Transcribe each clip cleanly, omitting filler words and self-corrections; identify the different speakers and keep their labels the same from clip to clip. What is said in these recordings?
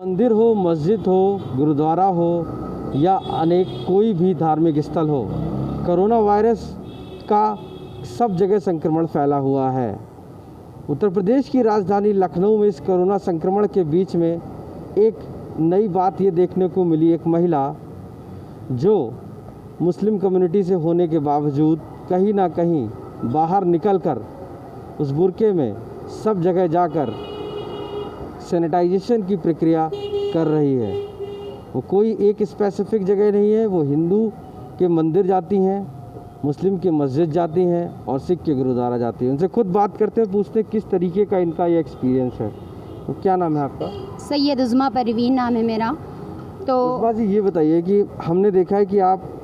Speaker 1: मंदिर हो, मस्जिद हो, गुरुद्वारा हो या अनेक कोई भी धार्मिक स्थल हो, कोरोना वायरस का सब जगह संक्रमण फैला हुआ है। उत्तर प्रदेश की राजधानी लखनऊ में इस कोरोना संक्रमण के बीच में एक नई बात ये देखने को मिली। एक महिला जो मुस्लिम कम्युनिटी से होने के बावजूद कहीं ना कहीं बाहर निकलकर उस बुर्के में सब जगह जाकर सैनिटाइजेशन की प्रक्रिया कर रही है। वो कोई एक स्पेसिफिक जगह नहीं है, वो हिंदू के मंदिर जाती हैं, मुस्लिम के मस्जिद जाती हैं और सिख के गुरुद्वारा जाती हैं। उनसे खुद बात करते हैं, पूछते हैं किस तरीके का इनका ये एक्सपीरियंस है। तो क्या नाम है आपका?
Speaker 2: सैयद उज़्मा परवीन नाम है मेरा। तो
Speaker 1: उज़्मा जी, ये बताइए कि हमने देखा है कि आप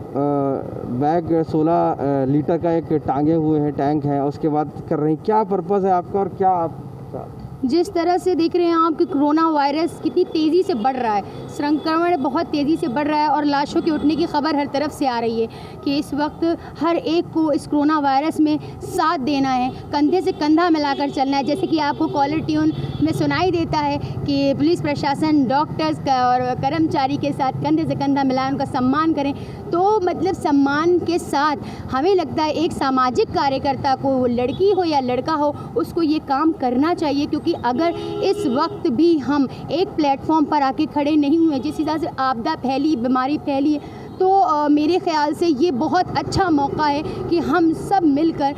Speaker 1: बैग 16 लीटर का एक टांगे हुए हैं, टैंक है, उसके बाद कर रही हैं। क्या पर्पज़ है आपका और क्या आप
Speaker 2: जिस तरह से देख रहे हैं आप कि कोरोना वायरस कितनी तेज़ी से बढ़ रहा है, संक्रमण बहुत तेज़ी से बढ़ रहा है और लाशों के उठने की खबर हर तरफ से आ रही है कि इस वक्त हर एक को इस कोरोना वायरस में साथ देना है, कंधे से कंधा मिलाकर चलना है। जैसे कि आपको कॉलर ट्यून में सुनाई देता है कि पुलिस प्रशासन, डॉक्टर्स और कर्मचारी के साथ कंधे से कंधा मिलाएं, उनका सम्मान करें। तो मतलब सम्मान के साथ हमें लगता है एक सामाजिक कार्यकर्ता को, वो लड़की हो या लड़का हो, उसको ये काम करना चाहिए। क्योंकि अगर इस वक्त भी हम एक प्लेटफॉर्म पर आके खड़े नहीं हुए, जिस हिसाब से आपदा फैली, बीमारी फैली है, तो मेरे ख़्याल से ये बहुत अच्छा मौका है कि हम सब मिलकर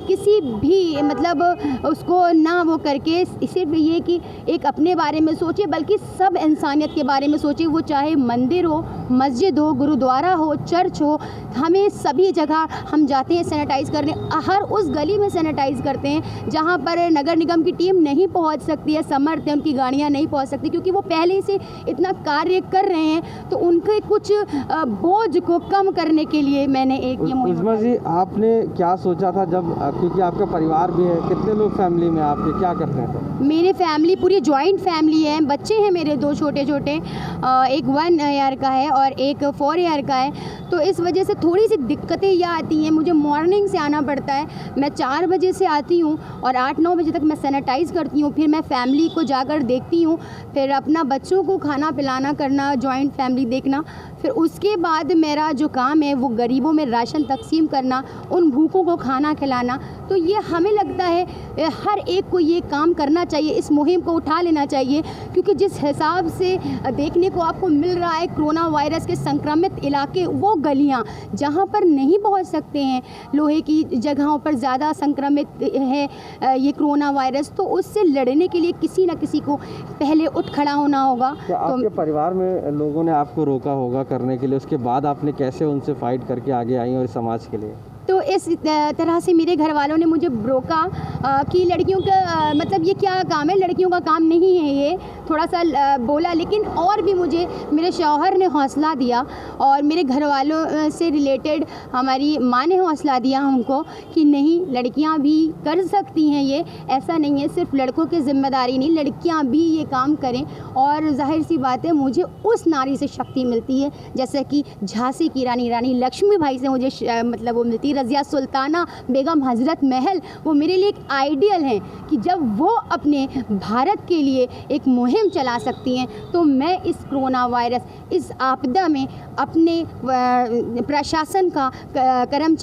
Speaker 2: किसी भी मतलब उसको ना वो करके सिर्फ ये कि एक अपने बारे में सोचे, बल्कि सब इंसानियत के बारे में सोचे। वो चाहे मंदिर हो, मस्जिद हो, गुरुद्वारा हो, चर्च हो, हमें सभी जगह हम जाते हैं सैनिटाइज़ करने। हर उस गली में सैनिटाइज़ करते हैं जहाँ पर नगर निगम की टीम नहीं पहुँच सकती है, समर्थ है, उनकी गाड़ियाँ नहीं पहुँच सकती क्योंकि वो पहले से इतना कार्य कर रहे हैं। तो उनके कुछ बोझ को कम करने के लिए मैंने एक ये मुहिम
Speaker 1: उज़्मा जी, आपने क्या सोचा था जब, क्योंकि आपका परिवार भी है, कितने लोग फैमिली में आपके, क्या करते हैं? तो
Speaker 2: मेरे फैमिली पूरी जॉइंट फैमिली है। बच्चे हैं मेरे 2 छोटे छोटे, एक 1 ईयर का है और एक 4 ईयर का है। तो इस वजह से थोड़ी सी दिक्कतें यह आती हैं, मुझे मॉर्निंग से आना पड़ता है। मैं 4 बजे से आती हूँ और 8-9 बजे तक मैं सैनिटाइज़ करती हूँ, फिर मैं फैमिली को जाकर देखती हूँ, फिर अपना बच्चों को खाना पिलाना करना, जॉइंट फैमिली देखना। फिर उसके बाद मेरा जो काम है वो गरीबों में राशन तकसीम करना, उन भूखों को खाना खिलाना। तो ये हमें लगता है हर एक को ये काम करना चाहिए, इस मुहिम को उठा लेना चाहिए। क्योंकि जिस हिसाब से देखने को आपको मिल रहा है कोरोना वायरस के संक्रमित इलाके, वो गलियां जहां पर नहीं पहुंच सकते हैं, लोहे की जगहों पर ज़्यादा संक्रमित है ये कोरोना वायरस, तो उससे लड़ने के लिए किसी न किसी को पहले उठ खड़ा होना होगा।
Speaker 1: तो आपके परिवार में लोगों ने आपको रोका होगा करने के लिए, उसके बाद आपने कैसे उनसे फाइट करके आगे आई और समाज के लिए?
Speaker 2: तो इस तरह से मेरे घर वालों ने मुझे रोका कि लड़कियों का मतलब ये क्या काम है, लड़कियों का काम नहीं है ये, थोड़ा सा बोला। लेकिन और भी मुझे मेरे शौहर ने हौसला दिया और मेरे घर वालों से रिलेटेड हमारी माँ ने हौसला दिया हमको कि नहीं, लड़कियां भी कर सकती हैं, ये ऐसा नहीं है सिर्फ लड़कों की जिम्मेदारी नहीं, लड़कियां भी ये काम करें। और जाहिर सी बात है मुझे उस नारी से शक्ति मिलती है, जैसे कि झांसी की रानी लक्ष्मीबाई से मुझे मतलब वो मिलती है, रज़िया सुल्ताना बेगम, हज़रत महल, वो मेरे लिए एक आइडियल हैं कि जब वो अपने भारत के लिए एक मुहिम चला सकती हैं, तो मैं इस कोरोना वायरस, इस आपदा में अपने प्रशासन का,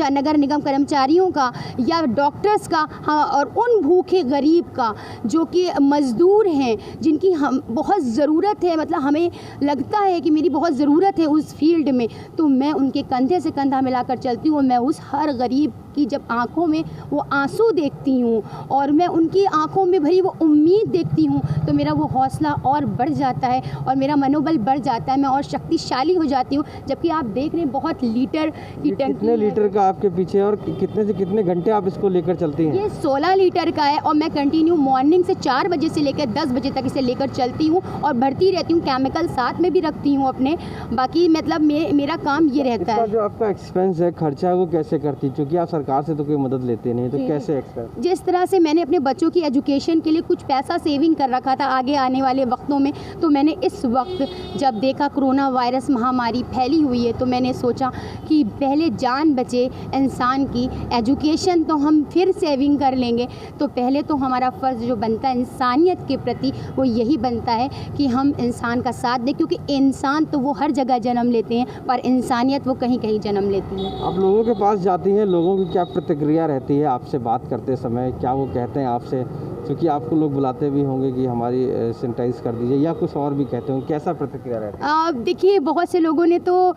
Speaker 2: नगर निगम कर्मचारियों का या डॉक्टर्स का, हाँ, और उन भूखे गरीब का जो कि मज़दूर हैं, जिनकी हम बहुत ज़रूरत है, मतलब हमें लगता है कि मेरी बहुत ज़रूरत है उस फील्ड में, तो मैं उनके कंधे से कंधा मिलाकर चलती हूँ। मैं उस हर गरीब की जब आंखों में वो आंसू देखती हूँ और मैं उनकी आंखों में भरी वो उम्मीद देखती हूँ, तो मेरा वो हौसला और बढ़ जाता है और मेरा मनोबल बढ़ जाता है, मैं और शक्तिशाली हो जाती हूँ। जबकि आप देख रहे हैं बहुत लीटर की टंकी,
Speaker 1: कितने लीटर का आपके पीछे और कितने से कितने घंटे आप इसको लेकर चलती हैं?
Speaker 2: ये 16 लीटर का है और मैं कंटिन्यू मॉर्निंग से 4 बजे से लेकर 10 बजे तक इसे लेकर चलती हूँ और भरती रहती हूँ, केमिकल साथ में भी रखती हूँ अपने। बाकी मतलब मेरा काम ये रहता है।
Speaker 1: जो आपका एक्सपेंस है, खर्चा है, वो कैसे करती? क्योंकि आप सरकार से तो कोई मदद लेते नहीं, तो
Speaker 2: जी।
Speaker 1: कैसे एक्सपेक्ट?
Speaker 2: जिस तरह से मैंने अपने बच्चों की एजुकेशन के लिए कुछ पैसा सेविंग कर रखा था आगे आने वाले वक्तों में, तो मैंने इस वक्त जब देखा कोरोना वायरस महामारी फैली हुई है, तो मैंने सोचा कि पहले जान बचे इंसान की, एजुकेशन तो हम फिर सेविंग कर लेंगे। तो पहले तो हमारा फ़र्ज़ जो बनता है इंसानियत के प्रति वो यही बनता है कि हम इंसान का साथ दें, क्योंकि इंसान तो वो हर जगह जन्म लेते हैं पर इंसानियत वो कहीं कहीं जन्म लेती है।
Speaker 1: आप लोगों के पास जाती हैं, लोगों की क्या प्रतिक्रिया रहती है आपसे बात करते समय? क्या वो कहते हैं आपसे, क्योंकि आपको लोग बुलाते भी होंगे कि हमारी सैनिटाइज कर दीजिए, या कुछ और भी कहते होंगे, कैसा प्रतिक्रिया रहती है?
Speaker 2: देखिए, बहुत से लोगों ने तो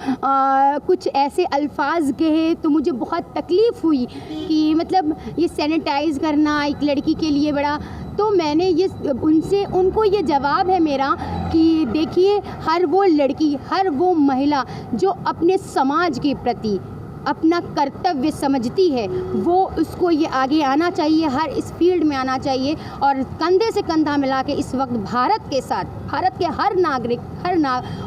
Speaker 2: कुछ ऐसे अल्फाज कहे तो मुझे बहुत तकलीफ़ हुई कि मतलब ये सैनिटाइज़ करना एक लड़की के लिए बड़ा। तो मैंने ये उनको ये जवाब है मेरा कि देखिए, हर वो लड़की, हर वो महिला जो अपने समाज के प्रति अपना कर्तव्य समझती है, वो उसको ये आगे आना चाहिए, हर इस फील्ड में आना चाहिए और कंधे से कंधा मिला के इस वक्त भारत के साथ, भारत के हर नागरिक,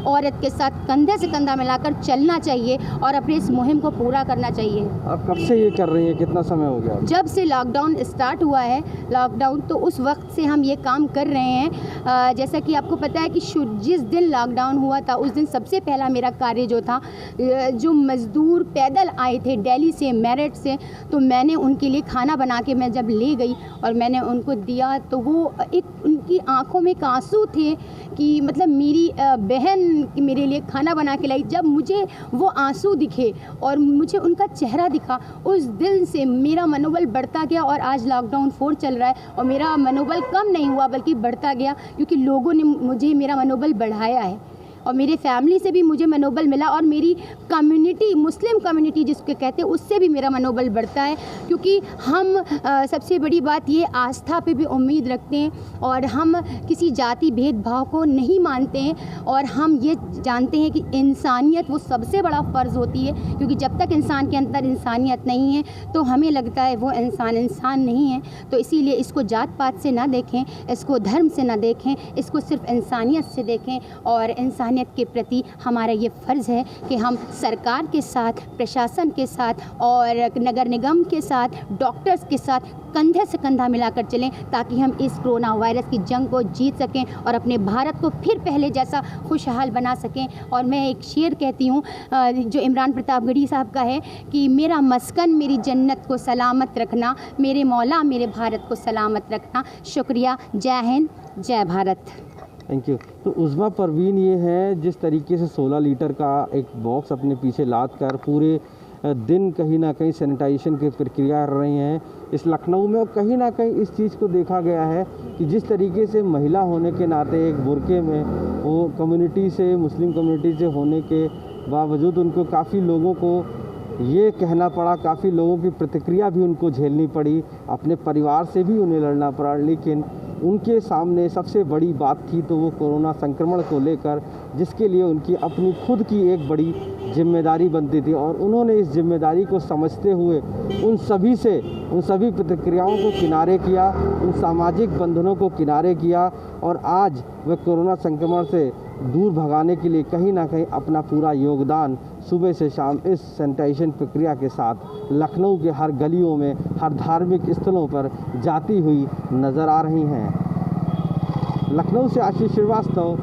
Speaker 2: औरत के साथ कंधे से कंधा मिलाकर चलना चाहिए और अपने इस मुहिम को पूरा करना चाहिए।
Speaker 1: आप कब से ये कर रही हैं, कितना समय हो गया?
Speaker 2: जब से लॉकडाउन स्टार्ट हुआ है, लॉकडाउन तो उस वक्त से हम ये काम कर रहे हैं। जैसा कि आपको पता है कि जिस दिन लॉकडाउन हुआ था उस दिन सबसे पहला मेरा कार्य जो था, जो मज़दूर पैदल आए थे दिल्ली से, मेरठ से, तो मैंने उनके लिए खाना बना के मैं जब ले गई और मैंने उनको दिया, तो वो एक उनकी आंखों में एक आंसू थे कि मतलब मेरी बहन मेरे लिए खाना बना के लाई। जब मुझे वो आंसू दिखे और मुझे उनका चेहरा दिखा, उस दिन से मेरा मनोबल बढ़ता गया और आज लॉकडाउन 4 चल रहा है और मेरा मनोबल कम नहीं हुआ बल्कि बढ़ता गया, क्योंकि लोगों ने मुझे मेरा मनोबल बढ़ाया है और मेरे फैमिली से भी मुझे मनोबल मिला और मेरी कम्युनिटी, मुस्लिम कम्युनिटी जिसको कहते हैं, उससे भी मेरा मनोबल बढ़ता है, क्योंकि हम सबसे बड़ी बात ये आस्था पे भी उम्मीद रखते हैं और हम किसी जाति भेदभाव को नहीं मानते हैं और हम ये जानते हैं कि इंसानियत वो सबसे बड़ा फ़र्ज़ होती है, क्योंकि जब तक इंसान के अंदर इंसानियत नहीं है तो हमें लगता है वो इंसान नहीं है। तो इसीलिए इसको जात पात से ना देखें, इसको धर्म से ना देखें, इसको सिर्फ इंसानियत से देखें और इंसानियत के प्रति हमारा ये फ़र्ज़ है कि हम सरकार के साथ, प्रशासन के साथ और नगर निगम के साथ, डॉक्टर्स के साथ कंधे से कंधा मिलाकर चलें, ताकि हम इस कोरोना वायरस की जंग को जीत सकें और अपने भारत को फिर पहले जैसा खुशहाल बना सकें। और मैं एक शेर कहती हूँ जो इमरान प्रतापगढ़ी साहब का है कि मेरा मस्कन मेरी जन्नत को सलामत रखना, मेरे मौला मेरे भारत को सलामत रखना। शुक्रिया, जय हिंद, जय भारत।
Speaker 1: Thank you. तो उज़मा परवीन ये है, जिस तरीके से 16 लीटर का एक बॉक्स अपने पीछे लाद कर पूरे दिन कहीं ना कहीं सैनिटाइजेशन की प्रक्रिया कर रही हैं इस लखनऊ में, और कहीं ना कहीं इस चीज़ को देखा गया है कि जिस तरीके से महिला होने के नाते एक बुर्के में वो कम्युनिटी से, मुस्लिम कम्युनिटी से होने के बावजूद उनको काफ़ी लोगों को ये कहना पड़ा, काफ़ी लोगों की प्रतिक्रिया भी उनको झेलनी पड़ी, अपने परिवार से भी उन्हें लड़ना पड़ा, लेकिन उनके सामने सबसे बड़ी बात थी तो वो कोरोना संक्रमण को लेकर, जिसके लिए उनकी अपनी खुद की एक बड़ी जिम्मेदारी बनती थी और उन्होंने इस जिम्मेदारी को समझते हुए उन सभी प्रतिक्रियाओं को किनारे किया, उन सामाजिक बंधनों को किनारे किया और आज वह कोरोना संक्रमण से दूर भगाने के लिए कहीं ना कहीं अपना पूरा योगदान सुबह से शाम इस सैनिटाइजेशन प्रक्रिया के साथ लखनऊ के हर गलियों में, हर धार्मिक स्थलों पर जाती हुई नज़र आ रही हैं। लखनऊ से आशीष श्रीवास्तव।